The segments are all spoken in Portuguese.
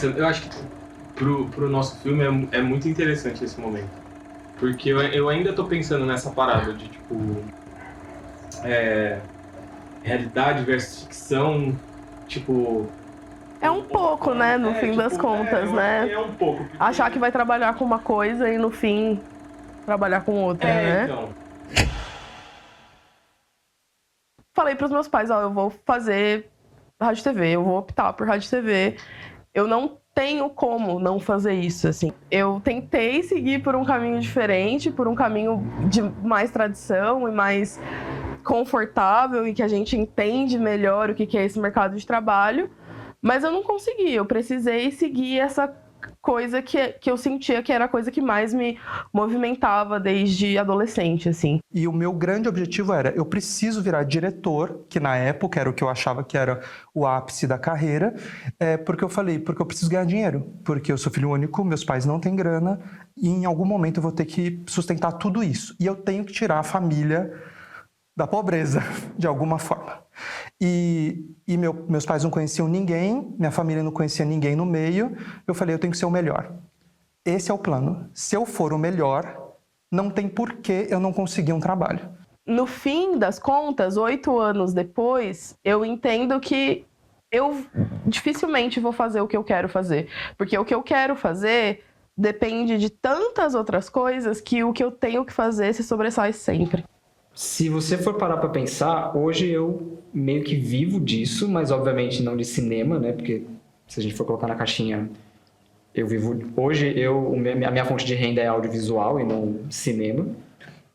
eu acho que pro nosso filme é muito interessante esse momento. Porque eu ainda tô pensando nessa parada de, tipo, realidade versus ficção, tipo... É um pouco, né, no fim das contas, né? É um pouco. Porque... Achar que vai trabalhar com uma coisa e no fim trabalhar com outra, né? Então. Falei pros meus pais, eu vou fazer rádio e TV, eu vou optar por rádio e TV. Eu não tenho como não fazer isso, assim. Eu tentei seguir por um caminho diferente, por um caminho de mais tradição e mais confortável e que a gente entende melhor o que é esse mercado de trabalho, mas eu não consegui. Eu precisei seguir essa coisa que eu sentia que era a coisa que mais me movimentava desde adolescente, assim. E o meu grande objetivo era, eu preciso virar diretor, que na época era o que eu achava que era o ápice da carreira, porque eu preciso ganhar dinheiro, porque eu sou filho único, meus pais não têm grana, e em algum momento eu vou ter que sustentar tudo isso. E eu tenho que tirar a família da pobreza, de alguma forma. E meus pais não conheciam ninguém, minha família não conhecia ninguém no meio, eu falei, eu tenho que ser o melhor. Esse é o plano. Se eu for o melhor, não tem porquê eu não conseguir um trabalho. No fim das contas, 8 anos depois, eu entendo que eu dificilmente vou fazer o que eu quero fazer. Porque o que eu quero fazer depende de tantas outras coisas que o que eu tenho que fazer se sobressai sempre. Se você for parar para pensar, hoje eu meio que vivo disso, mas obviamente não de cinema, né? Porque se a gente for colocar na caixinha, eu vivo... Hoje a minha fonte de renda é audiovisual e não cinema.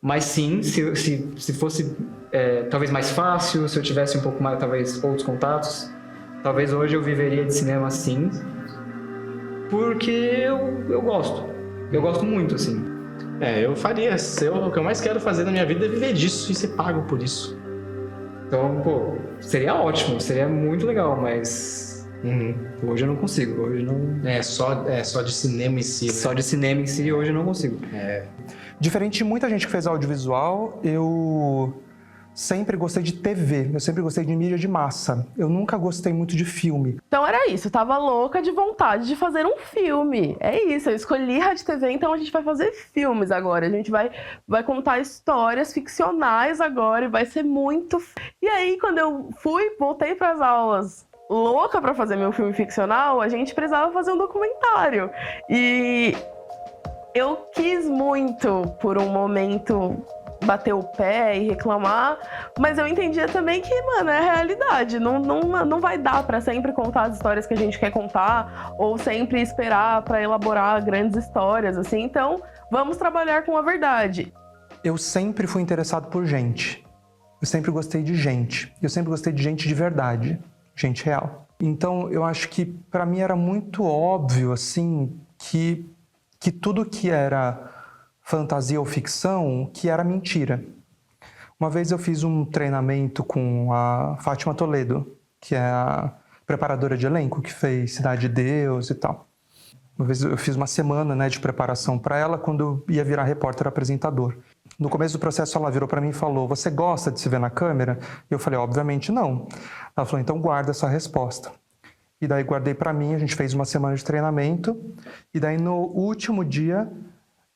Mas sim, se fosse talvez mais fácil, se eu tivesse um pouco mais, talvez, outros contatos, talvez hoje eu viveria de cinema sim, porque eu gosto. Eu gosto muito, assim. Eu faria. O que eu mais quero fazer na minha vida é viver disso e ser pago por isso. Então, seria ótimo, seria muito legal, mas hoje eu não consigo. Hoje não... Só de cinema em si. Né? Só de cinema em si, hoje eu não consigo. Diferente de muita gente que fez audiovisual, eu sempre gostei de TV, eu sempre gostei de mídia de massa. Eu nunca gostei muito de filme. Então era isso, eu tava louca de vontade de fazer um filme. É isso, eu escolhi Rádio TV, então a gente vai fazer filmes agora. A gente vai contar histórias ficcionais agora e vai ser muito... E aí, quando eu voltei pras aulas louca pra fazer meu filme ficcional, a gente precisava fazer um documentário. E eu quis muito, por um momento, bater o pé e reclamar, mas eu entendia também que, mano, é a realidade. Não vai dar pra sempre contar as histórias que a gente quer contar ou sempre esperar pra elaborar grandes histórias, assim. Então, vamos trabalhar com a verdade. Eu sempre fui interessado por gente. Eu sempre gostei de gente. Eu sempre gostei de gente de verdade, gente real. Então, eu acho que pra mim era muito óbvio, assim, que tudo que era fantasia ou ficção, que era mentira. Uma vez eu fiz um treinamento com a Fátima Toledo, que é a preparadora de elenco, que fez Cidade de Deus e tal. Uma vez eu fiz uma semana, né, de preparação para ela, quando eu ia virar repórter apresentador. No começo do processo, ela virou para mim e falou, você gosta de se ver na câmera? E eu falei, obviamente não. Ela falou, então guarda essa resposta. E daí guardei para mim, a gente fez uma semana de treinamento, e daí no último dia,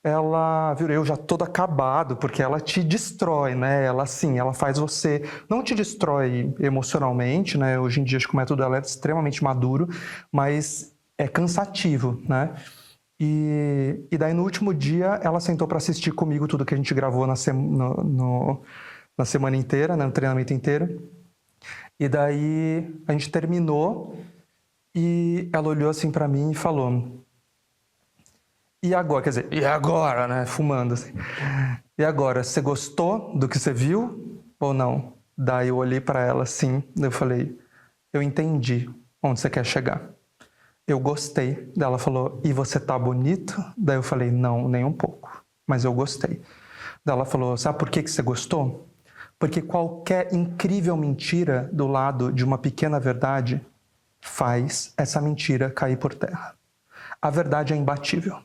ela virou, eu já todo acabado, porque ela te destrói, né? Ela faz você, não te destrói emocionalmente, né? Hoje em dia acho que o método dela é extremamente maduro, mas é cansativo, né? E daí no último dia, ela sentou para assistir comigo tudo que a gente gravou na semana inteira, né? No treinamento inteiro. E daí a gente terminou e ela olhou assim para mim e falou... E agora, quer dizer, e agora, né? Fumando assim. E agora, você gostou do que você viu ou não? Daí eu olhei para ela assim, eu falei, eu entendi onde você quer chegar. Eu gostei. Daí ela falou, e você tá bonito? Daí eu falei, não, nem um pouco, mas eu gostei. Daí ela falou, sabe por que você gostou? Porque qualquer incrível mentira do lado de uma pequena verdade faz essa mentira cair por terra. A verdade é imbatível.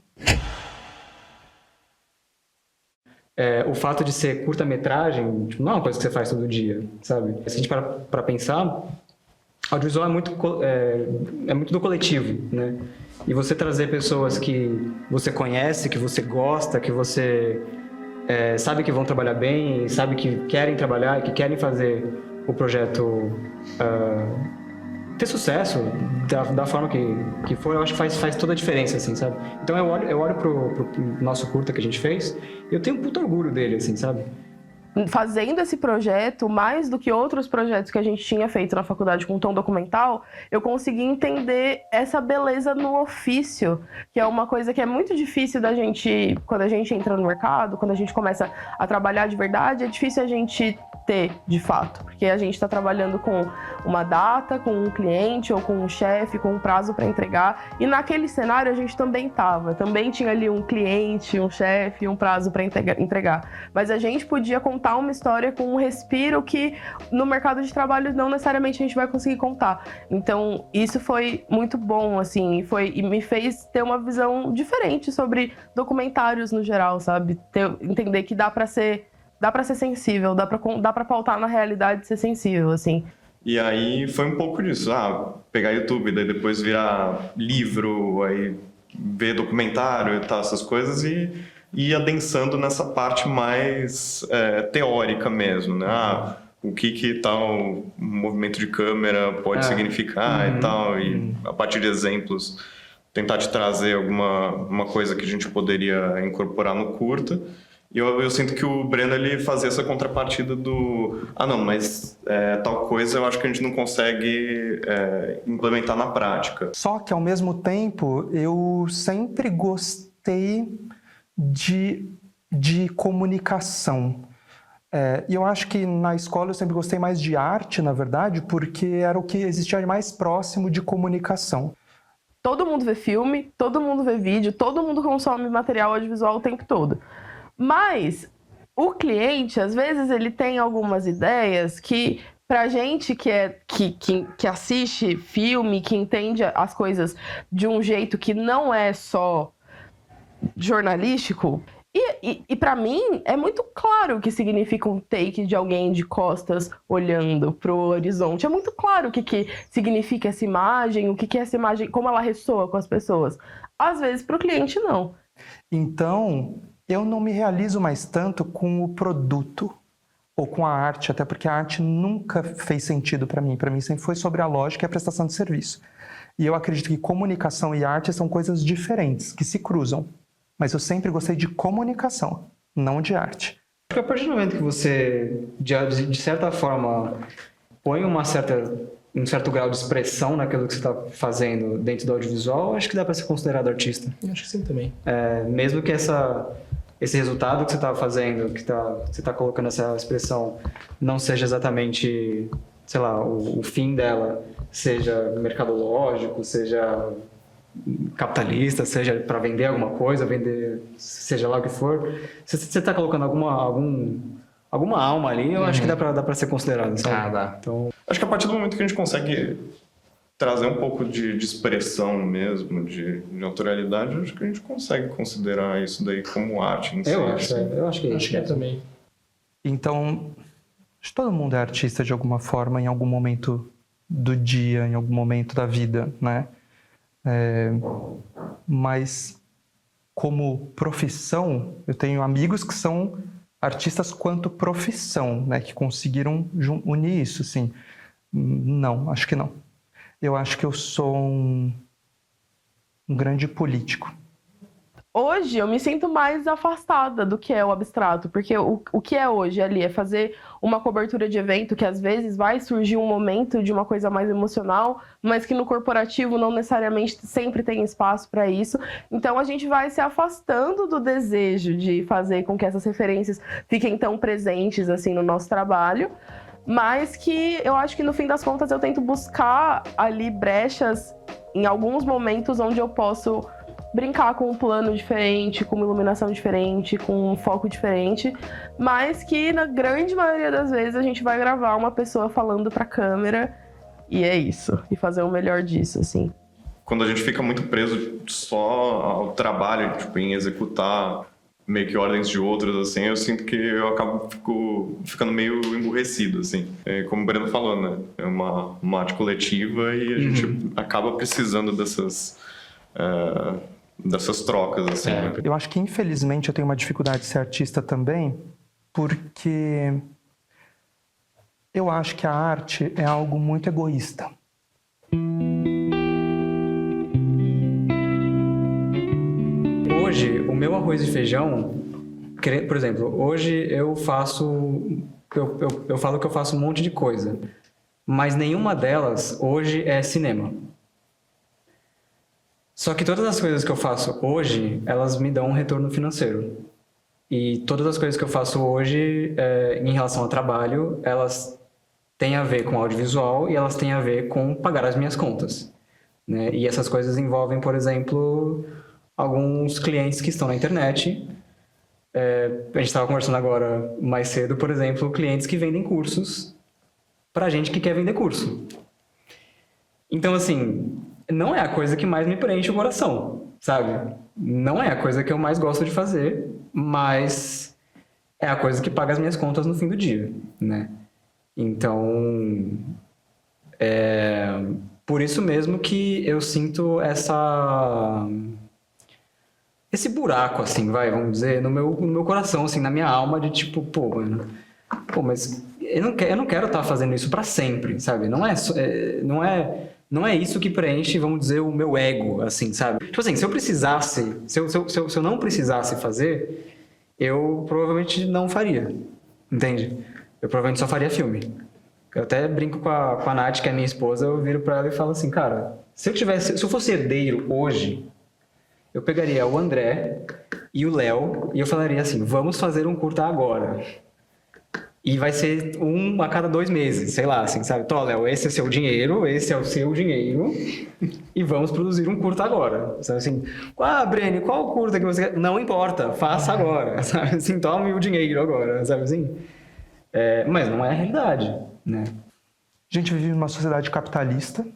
O fato de ser curta-metragem, tipo, não é uma coisa que você faz todo dia, sabe? Se a gente para pensar, audiovisual é muito do coletivo, né? E você trazer pessoas que você conhece, que você gosta, que você sabe que vão trabalhar bem, sabe que querem trabalhar, que querem fazer o projeto ter sucesso da forma que for, eu acho que faz toda a diferença, assim, sabe? Então eu olho pro nosso curta que a gente fez e eu tenho um puto orgulho dele, assim, sabe? Fazendo esse projeto, mais do que outros projetos que a gente tinha feito na faculdade com tom documental, eu consegui entender essa beleza no ofício, que é uma coisa que é muito difícil da gente, quando a gente entra no mercado, quando a gente começa a trabalhar de verdade, é difícil a gente ter, de fato, porque a gente está trabalhando com uma data, com um cliente ou com um chefe, com um prazo para entregar, e naquele cenário a gente também tinha ali um cliente, um chefe, um prazo para entregar, mas a gente podia contar uma história com um respiro que no mercado de trabalho não necessariamente a gente vai conseguir contar. Então isso foi muito bom, assim, e me fez ter uma visão diferente sobre documentários no geral, sabe? Entender que dá para ser sensível, dá pra pautar na realidade e ser sensível, assim. E aí foi um pouco disso, pegar YouTube, daí depois virar livro, aí ver documentário e tal, essas coisas, e ir adensando nessa parte mais teórica mesmo, né? O que tal movimento de câmera pode significar e tal, e a partir de exemplos tentar te trazer uma coisa que a gente poderia incorporar no curta. E eu sinto que o Breno, ele fazia essa contrapartida do mas tal coisa eu acho que a gente não consegue implementar na prática. Só que, ao mesmo tempo, eu sempre gostei de comunicação. E eu acho que na escola eu sempre gostei mais de arte, na verdade, porque era o que existia mais próximo de comunicação. Todo mundo vê filme, todo mundo vê vídeo, todo mundo consome material audiovisual o tempo todo. Mas o cliente, às vezes, ele tem algumas ideias que, pra gente que assiste filme, que entende as coisas de um jeito que não é só jornalístico, e pra mim é muito claro o que significa um take de alguém de costas olhando pro horizonte. É muito claro o que significa essa imagem, o que é essa imagem, como ela ressoa com as pessoas. Às vezes, pro cliente, não. Então, eu não me realizo mais tanto com o produto ou com a arte, até porque a arte nunca fez sentido para mim. Para mim sempre foi sobre a lógica e a prestação de serviço. E eu acredito que comunicação e arte são coisas diferentes, que se cruzam. Mas eu sempre gostei de comunicação, não de arte. Acho que a partir do momento que você, de certa forma, põe um certo grau de expressão naquilo que você está fazendo dentro do audiovisual, acho que dá para ser considerado artista. Acho que sim também. Mesmo que esse resultado que você está fazendo, que você está colocando essa expressão, não seja exatamente, sei lá, o fim dela, seja mercadológico, seja capitalista, seja para vender alguma coisa, seja lá o que for, se você está colocando alguma alma ali, eu acho que dá para ser considerado, sabe? Dá. Então, acho que a partir do momento que a gente consegue trazer um pouco de expressão mesmo, de autoralidade, acho que a gente consegue considerar isso daí como arte em si. eu acho que é isso. Acho que é também. Então, acho que todo mundo é artista de alguma forma, em algum momento do dia, em algum momento da vida, né? Mas, como profissão, eu tenho amigos que são artistas quanto profissão, né? Que conseguiram unir isso, assim. Não, acho que não. Eu acho que eu sou um grande político. Hoje eu me sinto mais afastada do que é o abstrato, porque o que é hoje ali é fazer uma cobertura de evento que às vezes vai surgir um momento de uma coisa mais emocional, mas que no corporativo não necessariamente sempre tem espaço para isso. Então a gente vai se afastando do desejo de fazer com que essas referências fiquem tão presentes assim no nosso trabalho, mas que eu acho que no fim das contas eu tento buscar ali brechas em alguns momentos onde eu posso brincar com um plano diferente, com uma iluminação diferente, com um foco diferente, mas que na grande maioria das vezes a gente vai gravar uma pessoa falando pra câmera e é isso, e fazer o melhor disso, assim. Quando a gente fica muito preso só ao trabalho, tipo, em executar meio que ordens de outros, assim, eu sinto que eu acabo ficando meio emburrecido, assim. Como o Breno falou, né? É uma arte coletiva e a gente acaba precisando dessas trocas, assim. Né? Eu acho que, infelizmente, eu tenho uma dificuldade de ser artista também, porque eu acho que a arte é algo muito egoísta. Hoje, o meu arroz e feijão, por exemplo, hoje eu falo que eu faço um monte de coisa, mas nenhuma delas hoje é cinema. Só que todas as coisas que eu faço hoje, elas me dão um retorno financeiro. E todas as coisas que eu faço hoje, em relação ao trabalho, elas têm a ver com audiovisual e elas têm a ver com pagar as minhas contas, né? E essas coisas envolvem, por exemplo, alguns clientes que estão na internet. A gente estava conversando agora mais cedo, por exemplo, clientes que vendem cursos para gente que quer vender curso. Então, assim, não é a coisa que mais me preenche o coração, sabe? Não é a coisa que eu mais gosto de fazer, mas é a coisa que paga as minhas contas no fim do dia, né? Então, por isso mesmo que eu sinto esse buraco, assim, vamos dizer, no meu coração, assim, na minha alma, de tipo, mas eu não quero estar fazendo isso para sempre, sabe? Não é isso que preenche, vamos dizer, o meu ego, assim, sabe? Tipo assim, se eu não precisasse fazer, eu provavelmente não faria, entende? Eu provavelmente só faria filme. Eu até brinco com a Nath, que é minha esposa, eu viro pra ela e falo assim, cara, se eu fosse herdeiro hoje, eu pegaria o André e o Léo e eu falaria assim, vamos fazer um curta agora. E vai ser um a cada 2 meses, sei lá, assim, sabe? Tó, Léo, esse é seu dinheiro, esse é o seu dinheiro e vamos produzir um curta agora. Sabe assim, Breno, qual curta que você quer? Não importa, faça agora, sabe? Assim, tome o dinheiro agora, sabe assim? Mas não é a realidade, né? A gente vive numa sociedade capitalista,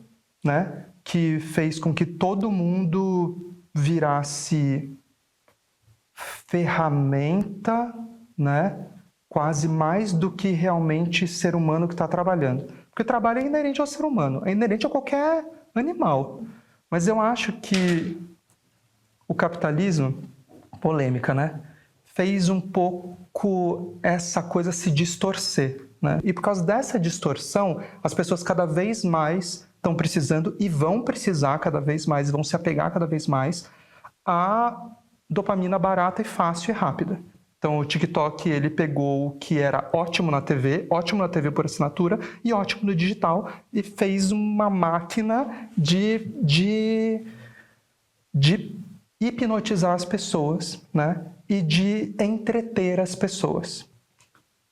né? Que fez com que todo mundo virasse ferramenta, né? Quase mais do que realmente ser humano que está trabalhando. Porque o trabalho é inerente ao ser humano, é inerente a qualquer animal. Mas eu acho que o capitalismo, polêmica, né? Fez um pouco essa coisa se distorcer, né? E por causa dessa distorção, as pessoas cada vez mais estão precisando e vão precisar cada vez mais, vão se apegar cada vez mais à dopamina barata e fácil e rápida. Então, o TikTok, ele pegou o que era ótimo na TV por assinatura e ótimo no digital e fez uma máquina de hipnotizar as pessoas, né? E de entreter as pessoas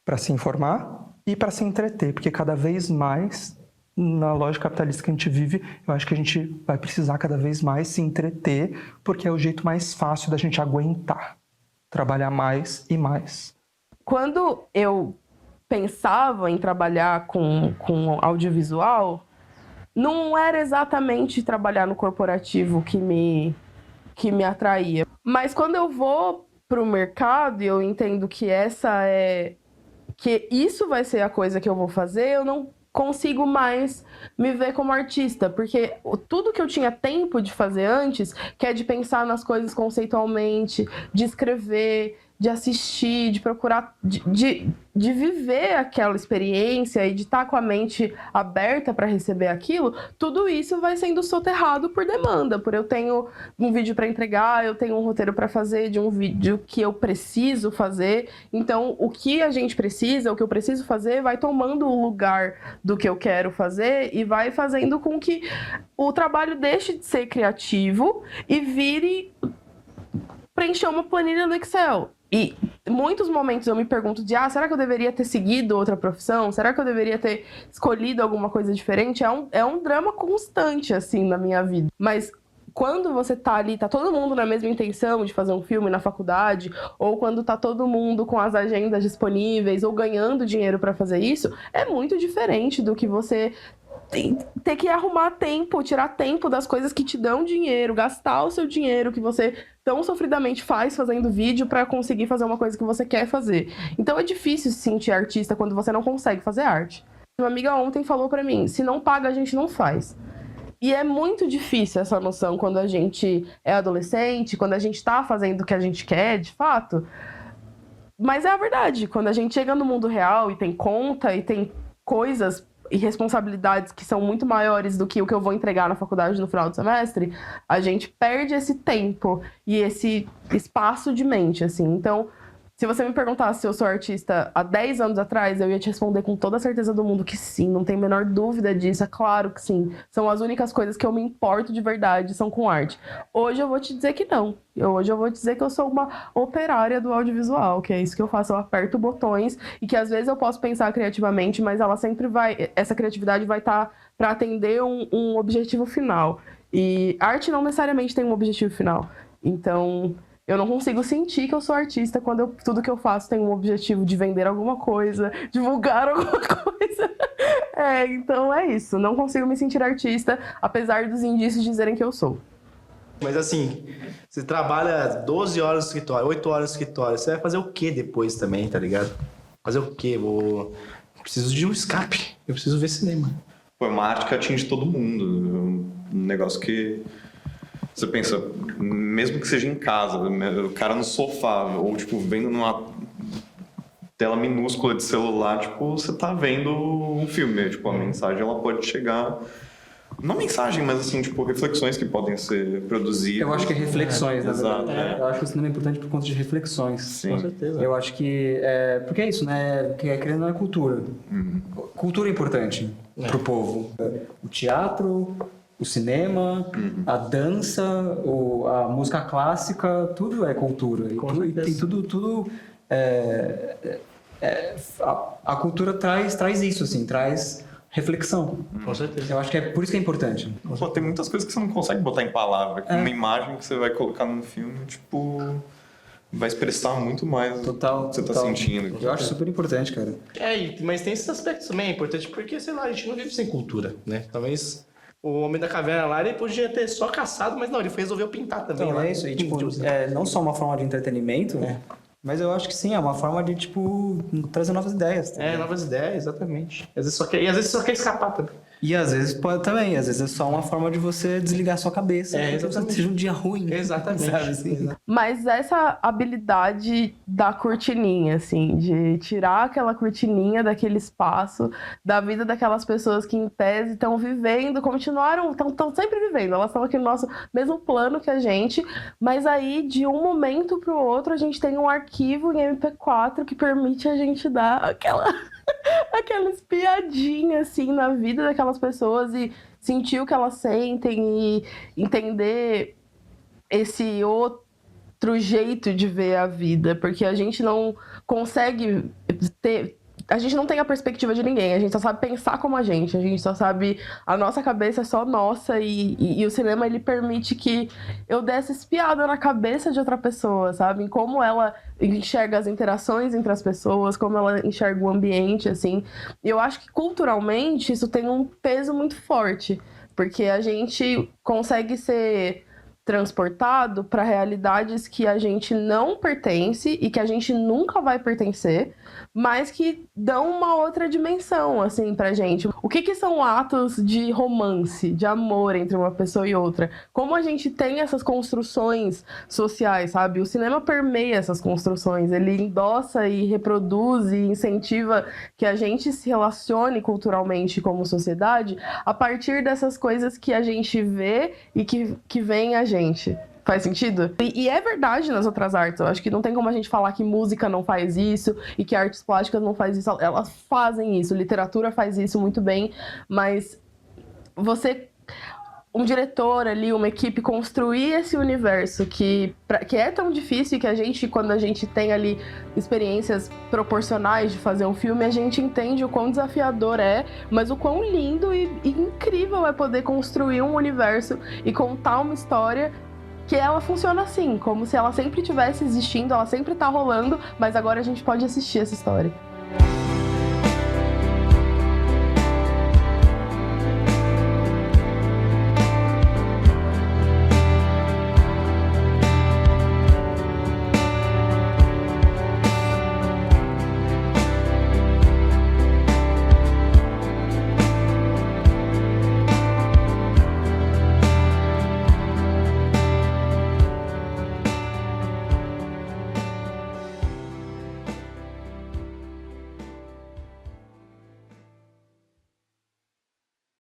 para se informar e para se entreter, porque cada vez mais, na lógica capitalista que a gente vive, eu acho que a gente vai precisar cada vez mais se entreter, porque é o jeito mais fácil da gente aguentar, trabalhar mais e mais. Quando eu pensava em trabalhar com audiovisual, não era exatamente trabalhar no corporativo que me atraía. Mas quando eu vou para o mercado e eu entendo que que isso vai ser a coisa que eu vou fazer, eu não consigo mais me ver como artista, porque tudo que eu tinha tempo de fazer antes, que é de pensar nas coisas conceitualmente, de escrever, de assistir, de procurar, de viver aquela experiência e de estar com a mente aberta para receber aquilo, tudo isso vai sendo soterrado por demanda, por eu tenho um vídeo para entregar, eu tenho um roteiro para fazer de um vídeo que eu preciso fazer, então o que a gente precisa, o que eu preciso fazer vai tomando o lugar do que eu quero fazer e vai fazendo com que o trabalho deixe de ser criativo e vire preencher uma planilha no Excel. E muitos momentos eu me pergunto será que eu deveria ter seguido outra profissão? Será que eu deveria ter escolhido alguma coisa diferente? É um drama constante, assim, na minha vida. Mas quando você tá ali, tá todo mundo na mesma intenção de fazer um filme na faculdade, ou quando tá todo mundo com as agendas disponíveis, ou ganhando dinheiro pra fazer isso, é muito diferente do que você ter que arrumar tempo, tirar tempo das coisas que te dão dinheiro, gastar o seu dinheiro que você tão sofridamente faz fazendo vídeo pra conseguir fazer uma coisa que você quer fazer. Então é difícil se sentir artista quando você não consegue fazer arte. Uma amiga ontem falou pra mim, se não paga, a gente não faz. E é muito difícil essa noção quando a gente é adolescente, quando a gente tá fazendo o que a gente quer, de fato. Mas é a verdade, quando a gente chega no mundo real e tem conta e tem coisas e responsabilidades que são muito maiores do que o que eu vou entregar na faculdade no final do semestre, a gente perde esse tempo e esse espaço de mente, assim. Então, se você me perguntasse se eu sou artista há 10 anos atrás, eu ia te responder com toda a certeza do mundo que sim, não tem a menor dúvida disso, é claro que sim. São as únicas coisas que eu me importo de verdade, são com arte. Hoje eu vou te dizer que não. Hoje eu vou te dizer que eu sou uma operária do audiovisual, que é isso que eu faço, eu aperto botões e que às vezes eu posso pensar criativamente, mas ela sempre vai, essa criatividade vai estar para atender um objetivo final. E arte não necessariamente tem um objetivo final. Então, eu não consigo sentir que eu sou artista quando tudo que eu faço tem um objetivo de vender alguma coisa, divulgar alguma coisa. Então é isso. Não consigo me sentir artista, apesar dos indícios dizerem que eu sou. Mas assim, você trabalha 12 horas no escritório, 8 horas no escritório, você vai fazer o que depois também, tá ligado? Fazer o quê? Preciso de um escape, eu preciso ver cinema. Foi uma arte que atinge todo mundo. Um negócio que você pensa, mesmo que seja em casa, o cara no sofá, ou tipo, vendo numa tela minúscula de celular, tipo, você tá vendo um filme, tipo, a mensagem ela pode chegar, não mensagem, mas assim, tipo, reflexões que podem ser produzidas. Eu acho que é reflexões, na verdade. Exato, Eu acho que o cinema é importante por conta de reflexões. Sim. Com certeza. Eu acho que porque é isso, né? Porque querendo é cultura. Cultura é importante pro povo. O teatro, o cinema, a dança, a música clássica, tudo é cultura. E tem tudo a cultura traz isso, assim, traz reflexão. Com certeza. Eu acho que é por isso que é importante. Pô, tem muitas coisas que você não consegue botar em palavra. Que uma imagem que você vai colocar num filme, tipo, vai expressar muito mais o que você tá sentindo. Eu acho super importante, cara. Mas tem esses aspectos também, é importante porque, sei lá, a gente não vive sem cultura, né? Talvez o Homem da Caverna lá, ele podia ter só caçado, mas não, ele resolveu pintar também. Então, lá. é isso. E, tipo, não só uma forma de entretenimento, mas eu acho que sim, é uma forma de, tipo, trazer novas ideias. Tá? Novas ideias, exatamente. Às vezes só quer escapar também. E às vezes pode também, às vezes é só uma forma de você desligar a sua cabeça. Exatamente. Seja um dia ruim. Exatamente. Sabe, assim? Mas essa habilidade da cortininha, assim, de tirar aquela cortininha daquele espaço, da vida daquelas pessoas que em tese estão vivendo, estão sempre vivendo, elas estão aqui no nosso mesmo plano que a gente, mas aí de um momento pro outro a gente tem um arquivo em MP4 que permite a gente dar aquela espiadinha, assim, na vida daquelas pessoas e sentir o que elas sentem e entender esse outro jeito de ver a vida, porque a gente não consegue a gente não tem a perspectiva de ninguém, a gente só sabe pensar como a gente só sabe, a nossa cabeça é só nossa e o cinema, ele permite que eu dê essa espiada na cabeça de outra pessoa, sabe? Em como ela enxerga as interações entre as pessoas, como ela enxerga o ambiente, assim. E eu acho que culturalmente isso tem um peso muito forte, porque a gente consegue ser transportado para realidades que a gente não pertence e que a gente nunca vai pertencer, mas que dão uma outra dimensão, assim, pra gente. O que são atos de romance, de amor entre uma pessoa e outra? Como a gente tem essas construções sociais, sabe? O cinema permeia essas construções, ele endossa e reproduz e incentiva que a gente se relacione culturalmente como sociedade a partir dessas coisas que a gente vê e que vem a gente. Faz sentido? E é verdade nas outras artes. Eu acho que não tem como a gente falar que música não faz isso e que artes plásticas não faz isso. Elas fazem isso, literatura faz isso muito bem, mas um diretor ali, uma equipe, construir esse universo que é tão difícil e que a gente, quando a gente tem ali experiências proporcionais de fazer um filme, a gente entende o quão desafiador é, mas o quão lindo e incrível é poder construir um universo e contar uma história que ela funciona assim, como se ela sempre estivesse existindo, ela sempre tá rolando, mas agora a gente pode assistir essa história.